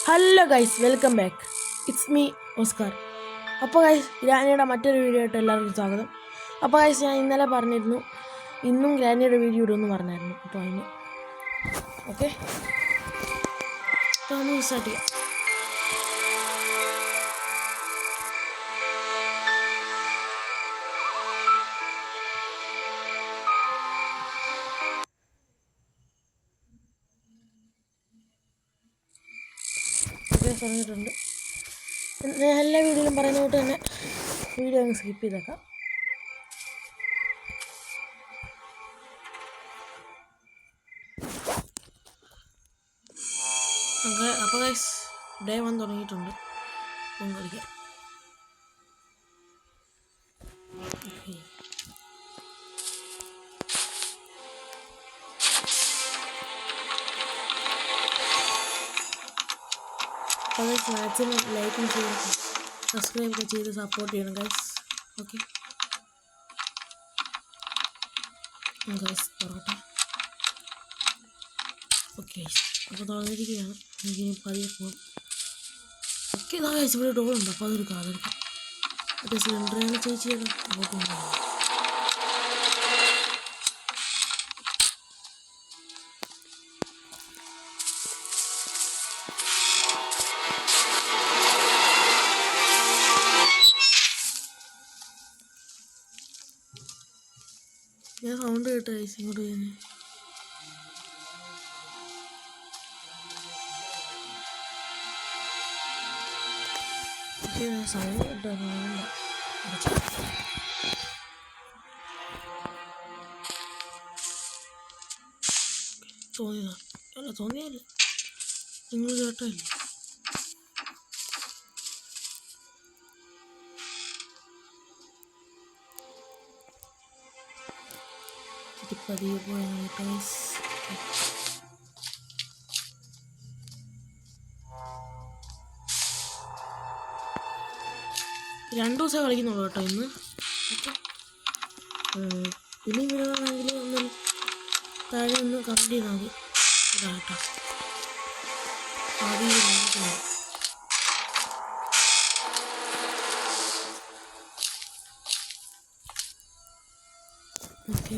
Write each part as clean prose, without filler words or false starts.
Hello guys, welcome back. It's me Oscar. അപ്പോൾ guys, ഗ്രാനിയുടെ മറ്റൊരു video ആയിട്ട് എല്ലാവർക്കും സ്വാഗതം. അപ്പോൾ ഗൈസ്, ഞാൻ ഇന്നലെ പറഞ്ഞിരുന്നു ഇന്നും ഗ്രാനിയുടെ വീഡിയോ ഇടുമെന്ന് പറഞ്ഞായിരുന്നു. അപ്പോൾ അതിന് ഓക്കെ, അപ്പോൾ നമുക്ക് സ്റ്റാർട്ട് ചെയ്യാം. പറഞ്ഞിട്ടുണ്ട്. ഞാൻ എല്ലാ വീഡിയോയിലും പറയുന്ന തൊട്ട് തന്നെ വീഡിയോ അങ്ങ് സ്കിപ്പ് ചെയ്തേക്കാം. അപ്പോൾ ഗൈസ്, ഡേ 1 തുടങ്ങിയിട്ടുണ്ട്. കളിക്കാം. അപ്പോൾ ഗൈസ്, മാക്സിമം ലൈക്കും ചെയ്യണം, സബ്സ്ക്രൈബ് ഒക്കെ ചെയ്ത് സപ്പോർട്ട് ചെയ്യണം ഗൈസ്. ഓക്കെ ഗൈസ്, തുറക്കട്ടെ. ഓക്കെ ഗൈസ്, അപ്പോൾ തുറന്നിരിക്കുകയാണ്. എനിക്കിനി പതിയെ പോകും. ഓക്കെ, ഇതാ ഗൈസ്, ഇവിടെ ഡോളുണ്ട്. അപ്പോൾ അതെടുക്കാം. മറ്റേ സിലിണ്ടറാണ് ചേച്ചിയത്. അങ്ങോട്ട് കൊണ്ടുപോകാം. ഞാൻ സൗണ്ട് കേട്ടോ ഗൈസ്, ഇങ്ങോട്ട് തന്നെ. സൗണ്ട് കേട്ടോ തോന്നിയല്ല, നിങ്ങൾ കേട്ടല്ലേ. പതിയെ പോയാണ് ഗൈസ്. രണ്ടു ദിവസം കളിക്കുന്നുള്ളൂ കേട്ടോ ഇന്ന്. ഇനി വീടുകളാണെങ്കിൽ ഒന്ന് താഴെ ഒന്ന് കമൻറ്റ് ചെയ്താൽ മതി. ഇതാ കേട്ടോ, ഓക്കെ,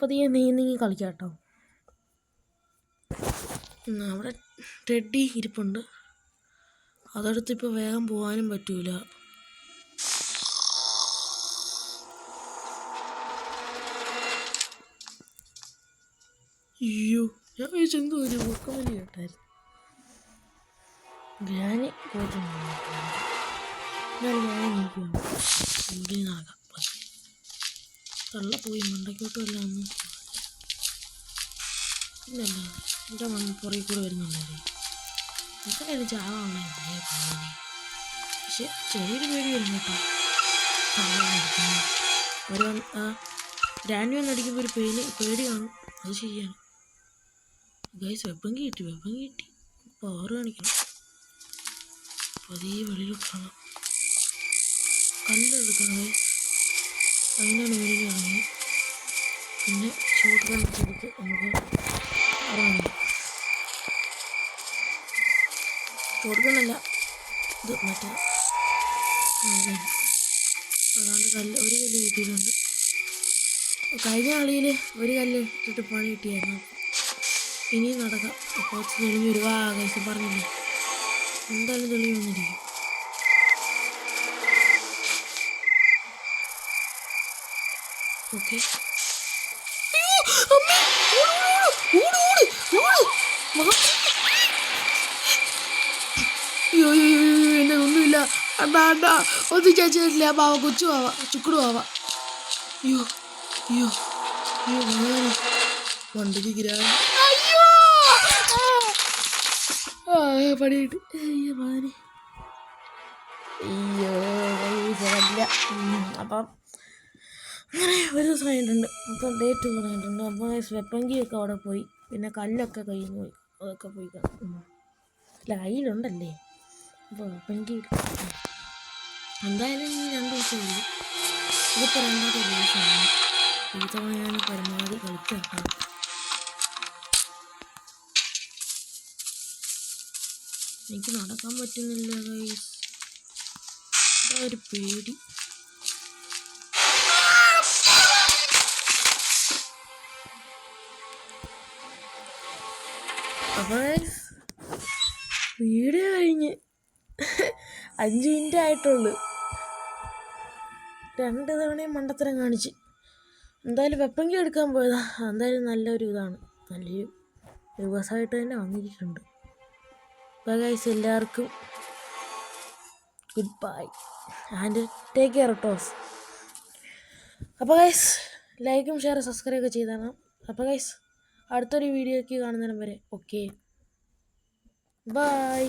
പതിയെ നീങ്ങി കളിക്കാം കേട്ടോ. അവിടെ ടെഡി ഇരിപ്പുണ്ട്. അതടുത്ത് ഇപ്പോൾ വേഗം പോകാനും പറ്റൂല. അയ്യോ, ഞാൻ വിചാരിച്ചെന്തോ ഒരു ഉറക്കമല്ലി കേട്ടായിരുന്നു. ഗ്രാനി പോയിട്ടുണ്ട്. നീക്കുകയാണ്. തള്ളപ്പോയി മണ്ടയ്ക്കോട്ടും എല്ലാം ഒന്നും ഇല്ലല്ലോ. എൻ്റെ പുറകെ കൂടെ വരുന്നുണ്ടായിരുന്നു. അങ്ങനെ ഒരു ചാവാണ് പോകാനെ. പക്ഷെ ചെറിയൊരു പേടി വരുന്നു കേട്ടോ. ഒരു ഗ്രാനി വന്നടിക്കുമ്പോൾ ഒരു പേടി കാണും. അത് ശരിയാണ് ഗൈസ്. വെപ്പം കിട്ടി. പവർ കാണിക്കണം. പതിയെ വെളിയിലോട്ട് കാണാം. കല്ലെടുക്കാതെ അതിനാണ് വെളിയിൽ ഇറങ്ങി. പിന്നെ ഷോർട്ട് ഗൺ എടുത്ത് നമുക്ക് ഇറങ്ങണം. ഷോർട്ട് ഗണ്ണല്ല, ഇത് മറ്റേ അതാണ്ട് ഒരു കല്ല് കിട്ടിയിട്ടുണ്ട്. കഴിഞ്ഞ കളിയിൽ ഒരു കല്ല് ഇട്ടിട്ട് പണി കിട്ടിയായിരുന്നു. ഇനിയും നടക്കാം. അപ്പോൾ തെളിഞ്ഞ് വരുവാ കഴിച്ച് പറഞ്ഞില്ലേ, എന്തായാലും തെളിഞ്ഞ് വന്നിരിക്കും. ഓക്കെ, എന്നെ ഒന്നുമില്ല. അണ്ടാ ഒന്നും ചേച്ചില്ല. പാവ കൊച്ചു പാവ, ചുക്കുടു പാവ. അയ്യോ വണ്ടിക്ക് ഗ്രാനി പണിയിട്ട്. അപ്പം അങ്ങനെ ഒരു ദിവസം കഴിഞ്ഞിട്ടുണ്ട്. അപ്പം ഡേ 2 കഴിഞ്ഞിട്ടുണ്ട്. അപ്പോൾ വെപ്പങ്കിയൊക്കെ അവിടെ പോയി. പിന്നെ കല്ലൊക്കെ കയ്യിൽ നിന്ന് പോയി. അതൊക്കെ പോയി അല്ല, കയ്യിലുണ്ടല്ലേ. അപ്പോൾ വെപ്പങ്കി എന്തായാലും ഈ 2 ദിവസം ഉള്ളൂ. ഇതിപ്പോൾ 2ാമത്തെ ദിവസമാണ്. ഈ തവണ ഞാൻ പരമാവധി കളിക്കാം. എനിക്ക് നടക്കാൻ പറ്റുന്നില്ല ഗൈസ്, എന്താ ഒരു പേടി. അപ്പോൾ വീഡിയോ കഴിഞ്ഞ് 5 മിനിറ്റ് ആയിട്ടുള്ളൂ. 2 തവണയും മണ്ടത്തരം കാണിച്ച്. എന്തായാലും വെപ്പങ്കി എടുക്കാൻ പോയതാ. എന്തായാലും നല്ലൊരു ഇതാണ്, നല്ലൊരു ദിവസമായിട്ട് തന്നെ വന്നിരിക്കുന്നുണ്ട്. അപ്പോൾ ഗൈസ് എല്ലാവർക്കും good bye and take care toss. അപ്പോൾ ഗൈസ് ലൈക്കും ഷെയർ സബ്സ്ക്രൈബ് ചെയ്താണ്. അപ്പോൾ ഗൈസ് അടുത്തൊരു വീഡിയോയ്ക്ക് കാണുന്നതിനും വരെ ഓക്കെ ബൈ.